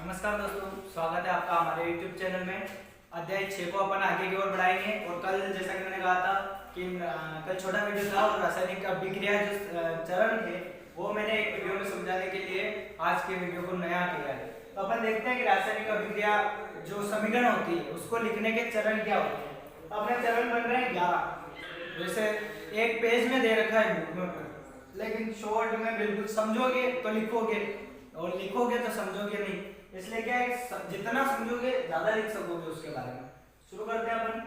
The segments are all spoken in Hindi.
नमस्कार दोस्तों, स्वागत है आपका हमारे YouTube चैनल में। अध्याय 6 को अपन आगे की ओर बढ़ाएंगे। और कल जैसा कि मैंने कहा था कि कल छोटा वीडियो था और रासायनिक अभिक्रिया जो चरण थे वो मैंने एक वीडियो में समझाने के लिए आज के वीडियो को नया किया है। तो अपन देखते हैं कि रासायनिक अभिक्रिया जो समीकरण होती है उसको लिखने के चरण क्या होते हैं। तो अपने चरण बन रहे हैं 11। जैसे एक पेज में दे रखा है बुक में, लेकिन शॉर्ट में बिल्कुल समझोगे तो लिखोगे और लिखोगे तो समझोगे नहीं। इसलिए क्या है, जितना समझोगे ज्यादा लिख सकोगे उसके बारे में। शुरू करते हैं अपन।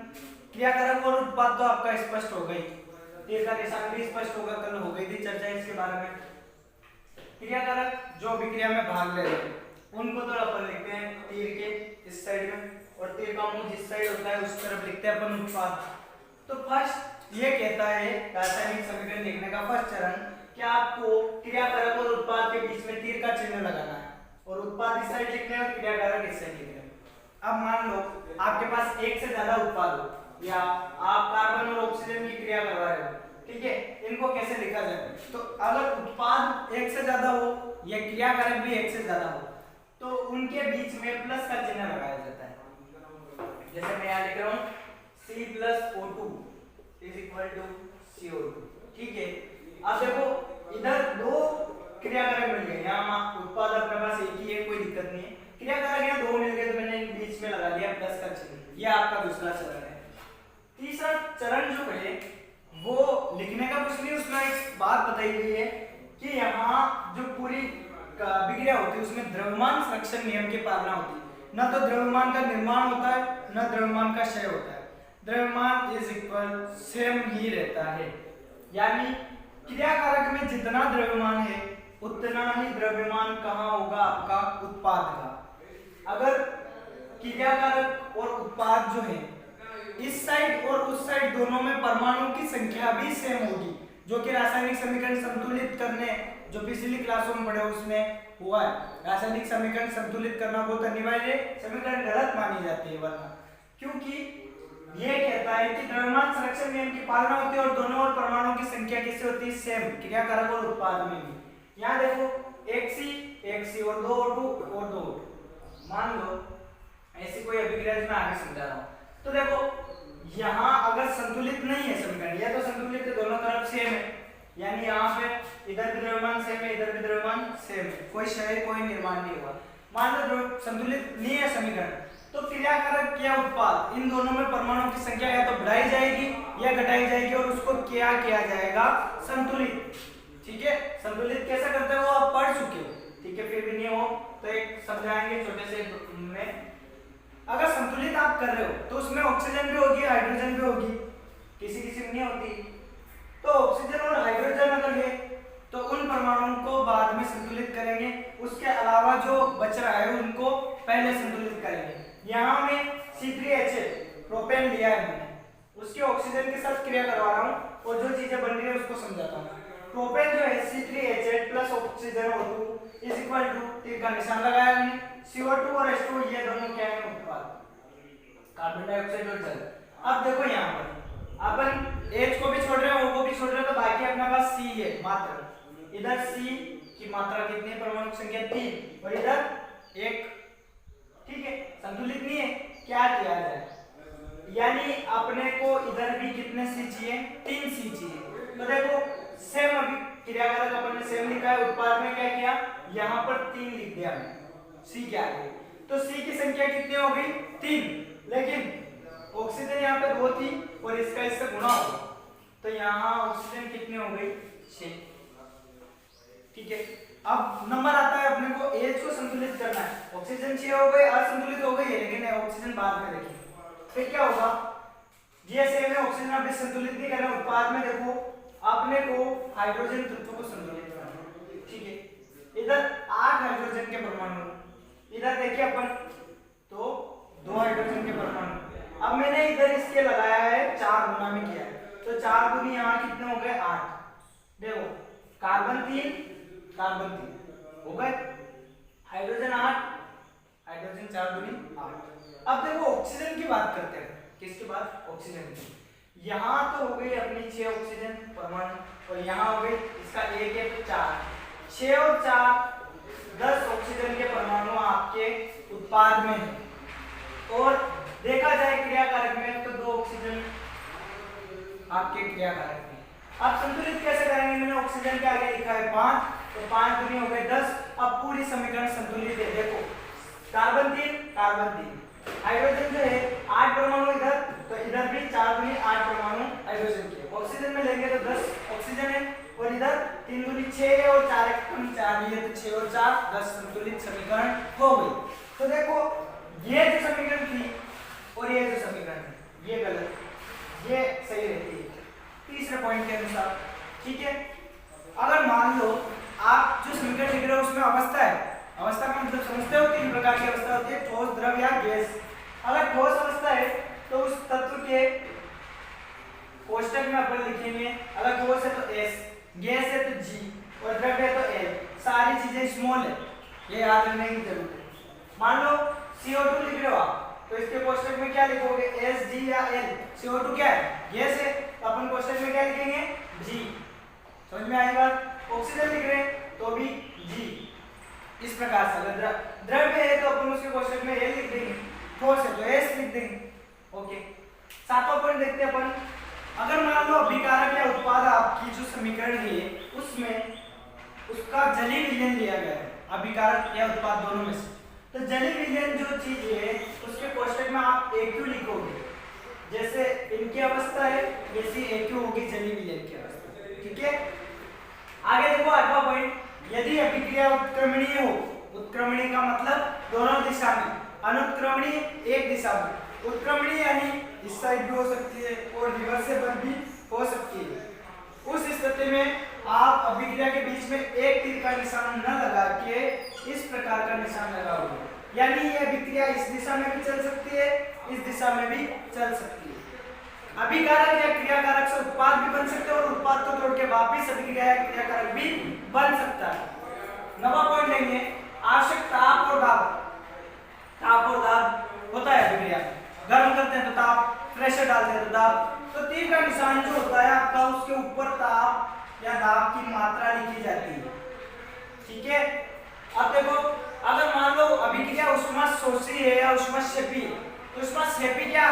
क्रियाकारक और उत्पाद तो आपका स्पष्ट हो गई, तीर का निशान भी स्पष्ट होगा, कल हो गई थी चर्चा इसके बारे में। क्रियाकारक जो अभिक्रिया में भाग ले रहे हैं उनको तो अपन लिखते हैं तीर के इस साइड में, और तीर का मुंह जिस साइड होता है उस तरफ लिखते हैं अपन उत्पाद। तो फर्स्ट ये कहता है रासायनिक समीकरण लिखने का फर्स्ट चरण कि आपको क्रियाकारक और उत्पाद के बीच में तीर का चिन्ह लगाना है, और उत्पाद इस साइड लिखना है और क्रियाकारक इस साइड लिखना है। अब मान लो आपके पास एक से ज्यादा उत्पाद हो या आप कार्बन और ऑक्सीजन की क्रिया करवा रहे हो, ठीक है, इनको कैसे लिखा जाए? तो अगर उत्पाद एक से ज्यादा हो या क्रियाकारक भी एक से ज्यादा हो तो उनके बीच में प्लस का चिन्ह लगाया जाता है। जैसे मैं यहाँ लिख रहा हूँ C+O2 = CO2, ठीक है। अब देखो इधर दो क्रियाकारक मिल गए, यहाँ उत्पाद अपने पास एक ही है, कोई दिक्कत नहीं है। क्रियाकारक यहाँ दो मिल गए तो मैंने बीच में लगा दिया प्लस का चिन्ह। यह आपका दूसरा चरण है। तीसरा चरण जो है वो लिखने का कुछ नहीं, उसमें एक बात बताई गई है कि यहाँ जो पूरी अभिक्रिया होती है उसमें द्रव्यमान संरक्षण नियम की पालना होती है। न तो द्रव्यमान का निर्माण होता है न द्रव्यमान का क्षय होता है। द्रव्यमान सेम ही रहता है, यानी क्रियाकारक में जितना द्रव्यमान है उतना ही द्रव्यमान कहाँ होगा? आपका उत्पाद का। अगर क्रियाकारक और उत्पाद जो है इस साइड और उस साइड दोनों में परमाणु की संख्या भी सेम होगी, जो कि रासायनिक समीकरण संतुलित करने जो पिछली क्लासों में पढ़े उसमें हुआ है। रासायनिक समीकरण संतुलित करना बहुत अनिवार्य है, समीकरण गलत मानी जाती है वरना, क्योंकि यह कहता है कि द्रव्यमान संरक्षण नियम की पालना होती है और दोनों और परमाणुओं की संख्या किससे होती है? सेम, क्रियाकारक और उत्पाद में भी। यहाँ देखो एक सी और 2 O2 और 2 O2। मान लो ऐसी कोई अभिक्रिया मैं आगे समझा रहा हूँ, तो देखो यहाँ अगर संतुलित नहीं है समीकरण, या तो संतुलित है दोनों तरफ सेम है, यानी यहाँ पे इधर भी द्रव्यमान सेम है इधर भी द्रव्यमान सेम है, कोई क्षय कोई निर्माण नहीं हुआ। मान लो संतुलित नहीं है समीकरण, तो क्रियाकारक या उत्पाद इन दोनों में परमाणुओं की संख्या या तो बढ़ाई जाएगी या घटाई जाएगी, और उसको क्या किया जाएगा? संतुलित। ठीक है, संतुलित कैसे करते हैं वो आप पढ़ चुके हो, ठीक है। फिर भी नहीं हो तो एक समझाएंगे छोटे से में। अगर संतुलित आप कर रहे हो तो उसमें ऑक्सीजन भी होगी हाइड्रोजन भी होगी, किसी किसी में नहीं होती। तो ऑक्सीजन और हाइड्रोजन अगर है तो उन परमाणुओं को बाद में संतुलित करेंगे, उसके अलावा जो बच रहा है उनको पहले संतुलित करेंगे। यहाँ में C3H प्रोपेन लिया है मैंने, उसके ऑक्सीजन के साथ क्रिया करवा रहा हूँ और जो चीजें बन रही है उसको समझाता हूँ। प्रोपेन जो है C3H प्लस ऑक्सीजन O2 तीर का निशान लगाया मैंने। CO2 और H2 ये दोनों क्या है? उत्पाद, कार्बन डाइऑक्साइड और जल। अब देखो यहाँ पर अपन H को भी छोड़ रहे हैं O को भी छोड़ रहे हैं, तो बाकी अपने पास C है मात्र। इधर C की मात्रा कितनी है? परमाणु संख्या 3 और इधर 1, ठीक है, संतुलित नहीं है। क्या किया जाए? यानी अपने को इधर भी कितने C चाहिए? 3 C चाहिए। तो देखो सेम अभी क्रियाकारक अपन ने सेम लिखा है, उत्पाद में क्या किया? यहाँ पर 3 लिख दिया C क्या है? तो C की संख्या कितनी हो गई? 3, लेकिन ऑक्सीजन यहाँ पे 2 थी और इसका इससे गुणा हो, तो यहाँ ऑक्सीजन कितनी हो गई? 6, ठीक है। अब नंबर आता है अपने को H को संतुलित करना है। ऑक्सीजन 6 हो गए, असंतुलित हो गई है, लेकिन ऑक्सीजन बाद में देखेंगे। फिर क्या होगा? ये सेम है, ऑक्सीजन अभी संतुलित नहीं करना। उत्पाद में देखो आपने को हाइड्रोजन तत्व को संतुलित करना है, ठीक है। इधर 8 हाइड्रोजन के परमाणु, इधर देखिए अपन तो 2 हाइड्रोजन के परमाणु। अब मैंने इधर इसके लगाया है 4 गुना में किया है, तो 4 गुनी यहाँ कितने हो गए? 8। देखो कार्बन 3 कार्बन 3 हो गए, हाइड्रोजन 8 हाइड्रोजन 4 गुनी 8। अब देखो ऑक्सीजन की बात करते हैं। किसकी बात? ऑक्सीजन की। यहाँ तो हो गई अपनी 6 ऑक्सीजन परमाणु और यहाँ हो गई इसका 1 है 4। 6 और 4 10 ऑक्सीजन के परमाणु आपके उत्पाद में है। और देखा जाए क्रियाकारक में तो 2 ऑक्सीजन आपके क्रियाकारक में। अब संतुलित कैसे करेंगे? मैंने ऑक्सीजन के आगे लिखा है 5, तो 5 दूनी हो गए 10। अब पूरी समीकरण संतुलित है। देखो कार्बन 3, हाइड्रोजन जो है 8 परमाणु इधर, तो इधर भी 4 दूनी 8 परमाणु हाइड्रोजन के। ऑक्सीजन में लेंगे तो 10 ऑक्सीजन है, और इधर 3 दूनी 6 है और 4 एकम 4 है, तो 6 और 4 10 संतुलित समीकरण हो गई। तो देखो ये जो समीकरण थी और ये जो समीकरण थी, ये गलत, ये सही रहती है तीसरे पॉइंट के अनुसार। ठीक है, अगर मान लो आप जो समीकरण लिख रहे हो उसमें अवस्था है, अवस्था का मतलब समझते हो 3 प्रकार की अवस्था होती है, ठोस, द्रव या गैस। अगर ठोस अवस्था है तो उस तत्व के कोष्ठक में अपन लिखेंगे, अगर ठोस है तो S, गैस है तो G और द्रव है तो L। सारी चीजें स्मॉल है, ये याद रखने की जरूरत है। मान लो CO2 लिख रहे हो आप, तो इसके कोष्ठक में क्या लिखोगे? S, G या L। CO2 क्या है? गैस है, तो अपन कोष्ठक में क्या लिखेंगे? G। समझ में आई बात? ऑक्सीजन लिख रहे हैं तो भी G। इस प्रकार से अगर द्रव्य है तो अपन उसके कोष्ठक में L लिख देंगे, ठोस है तो S लिख देंगे। ओके, सातवां पॉइंट देखते हैं अपन। अगर मान लो अभिकारक या उत्पाद आपकी जो समीकरण है उसमें उसका जलीय विलयन लिया गया है, अभिकारक या उत्पाद दोनों में से, तो जलीय विलयन जो चीज है उसके कोष्ठक में आप AQ लिखोगे। जैसे इनकी अवस्था है वैसी AQ होगी जलीय विलयन की अवस्था। ठीक है, आगे देखो 8वां पॉइंट। यदि अभिक्रिया उत्क्रमणीय हो, उत्क्रमणीय का मतलब दोनों दिशा में, अनुत्क्रमणीय एक दिशा में, उत्क्रमणीय यानी इस साइड भी हो सकती है और रिवर्सेबल भी हो सकती है। उस स्थिति में आप अभिक्रिया के बीच में एक तीर का निशान न लगा के इस प्रकार का निशान लगाओगे, यानी ये अभिक्रिया इस दिशा में भी चल सकती है, इस दिशा में भी चल सकती है। अभिकारक या क्रियाकारक से उत्पाद भी बन सकते हैं और उत्पाद को तोड़ के वापिस अभिक्रिया या क्रियाकारक भी बन सकता है। 9वां पॉइंट लेंगे, आवश्यक ताप और दाब। ताप और दाब होता है अभिक्रिया में, गर्म करते हैं तो ताप, प्रेशर डालते हैं तो दाब। तो तीर का निशान जो होता है आपका, उसके ऊपर ताप या दाब की मात्रा लिखी जाती है। ठीक है, अब देखो अगर मान लो अभिक्रिया ऊष्माशोषी है या ऊष्माक्षेपी है, तो ऊष्माक्षेपी क्या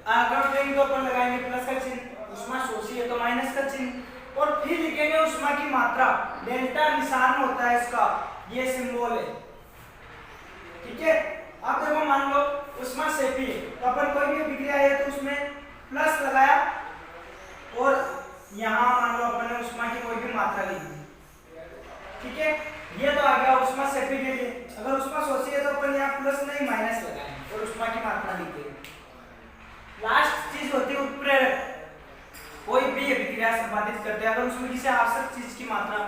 अगर तो अपन लगाएंगे प्लस का चिन्ह, ऊष्माशोषी है तो माइनस का चिन्ह, और फिर लिखेंगे ऊष्मा की मात्रा, डेल्टा निशान होता है इसका, ये सिंबल है। ठीक है, अब देखो मान लो ऊष्माक्षेपी है तो अपन कोई भी अभिक्रिया है तो उसमें प्लस लगाया और यहाँ मान लो अपन ने ऊष्मा की कोई भी मात्रा लिख दी। ठीक है, ये तो आ गया ऊष्माक्षेपी के लिए। अगर ऊष्माशोषी है तो अपन यहाँ प्लस नहीं माइनस लगाएंगे और ऊष्मा की मात्रा लिख देंगे। लास्ट चीज होती है उत्प्रेरक। कोई भी अभिक्रिया संपादित करते हैं, अगर उसमें किसी आवश्यक चीज की मात्रा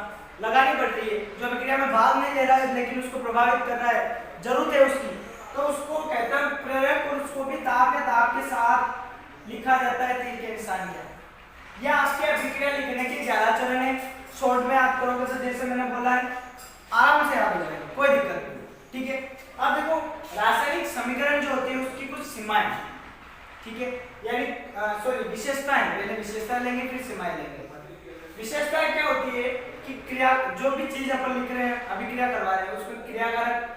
लगानी पड़ रही है, जो अभिक्रिया में भाग नहीं ले रहा है लेकिन उसको प्रभावित कर रहा है, जरूरत है उसकी, तो उसको कहते हैं प्रेरक, और उसको भी ताप या दाब के साथ लिखा जाता है तीर के निशान के। यह आपके अभिक्रिया लिखने के ज्यादा चरण है, शॉर्ट में आप करोगे तो जैसे मैंने बोला है आराम से याद हो जाएगा, कोई दिक्कत नहीं। ठीक है, अब देखो रासायनिक समीकरण जो होती है उसकी कुछ सीमाएं, ठीक है, यानी सॉरी विशेषताएं, पहले विशेषता लेंगे फिर सीमाएं लेंगे। विशेषताएं क्या होती है कि क्रिया, जो भी चीज अपन लिख रहे हैं अभिक्रिया करवा रहे हैं, उसमें क्रियाकारक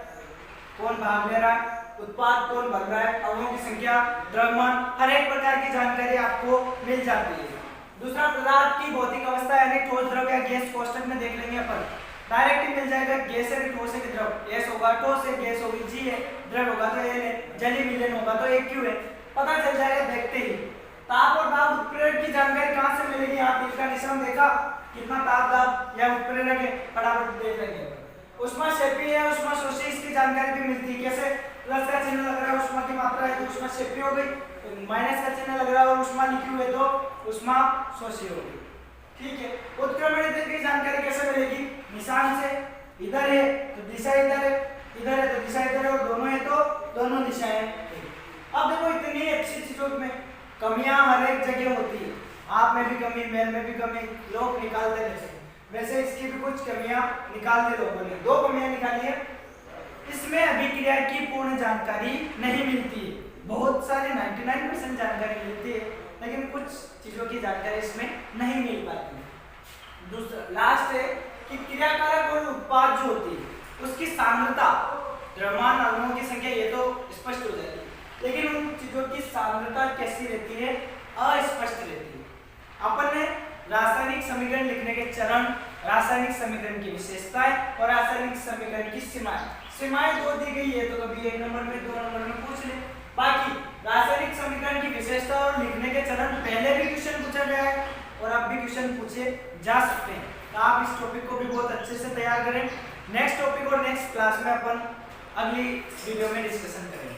कौन भाग ले रहा है, उत्पाद कौन बन रहा है, अणुओं की संख्या, द्रव्यमान, हर एक प्रकार की जानकारी आपको मिल जाती है। दूसरा पदार्थ की भौतिक अवस्था यानी ठोस, द्रव या गैस, कोष्ठक में देख लेंगे अपन, डायरेक्ट ही मिल जाएगा, गैस है ठोस है द्रव, एस होगा ठोस है, गैस होगी जी है, द्रव होगा तो एल है, जलीय विलयन होगा तो AQ है, पता चल जाएगा देखते ही। ताप और दाब उत्प्रेरक की जानकारी कहां से मिलेगी? आप इसका निशान देखा कितना ताप दाब या उत्प्रेरक है, फटाफट देख लेंगे। ऊष्माक्षेपी है, ऊष्माशोषी, इसकी जानकारी भी मिलती है, कैसे? प्लस का चिन्ह लग रहा है ऊष्मा की मात्रा है तो ऊष्माक्षेपी हो गई, माइनस का चिन्ह लग रहा है और ऊष्मा लिखी हुई है तो ऊष्माशोषी हो गई। ठीक है, उत्क्रमणित की जानकारी कैसे मिलेगी? निशान से, इधर है तो दिशा इधर है, इधर है तो दिशा इधर है, और दोनों है तो दोनों दिशाएं। अब देखो इतनी अच्छी चीजों में कमियां हर एक जगह होती है, आप में भी कमी, मेल में भी कमी, लोग निकाल देने से, वैसे इसकी भी कुछ कमियां निकाल दी लोगों ने, 2 कमियां निकाली है। इसमें अभिक्रिया की पूर्ण जानकारी नहीं मिलती है, बहुत सारी 99% जानकारी मिलती है लेकिन कुछ चीजों की जानकारी इसमें नहीं मिल पाती है। दूसरा लास्ट है कि क्रियाकारक और उत्पाद जो होती है उसकी सांद्रता, द्रव्यमान, अणुओं की संख्या, ये तो स्पष्ट हो जाती है, लेकिन उन चीजों की सांद्रता कैसी रहती है, अस्पष्ट रहती है। अपन ने रासायनिक समीकरण लिखने के चरण, रासायनिक समीकरण की विशेषताएं और रासायनिक समीकरण की सीमाएं दो दी गई है, तो कभी 1 नंबर में 2 नंबर में पूछ ले। बाकी रासायनिक समीकरण की विशेषता और लिखने के चरण पहले भी क्वेश्चन पूछा गया है और अब भी क्वेश्चन पूछे जा सकते हैं, तो आप इस टॉपिक को भी बहुत अच्छे से तैयार करें। नेक्स्ट टॉपिक और नेक्स्ट क्लास में अपन अगली वीडियो में डिस्कशन करेंगे।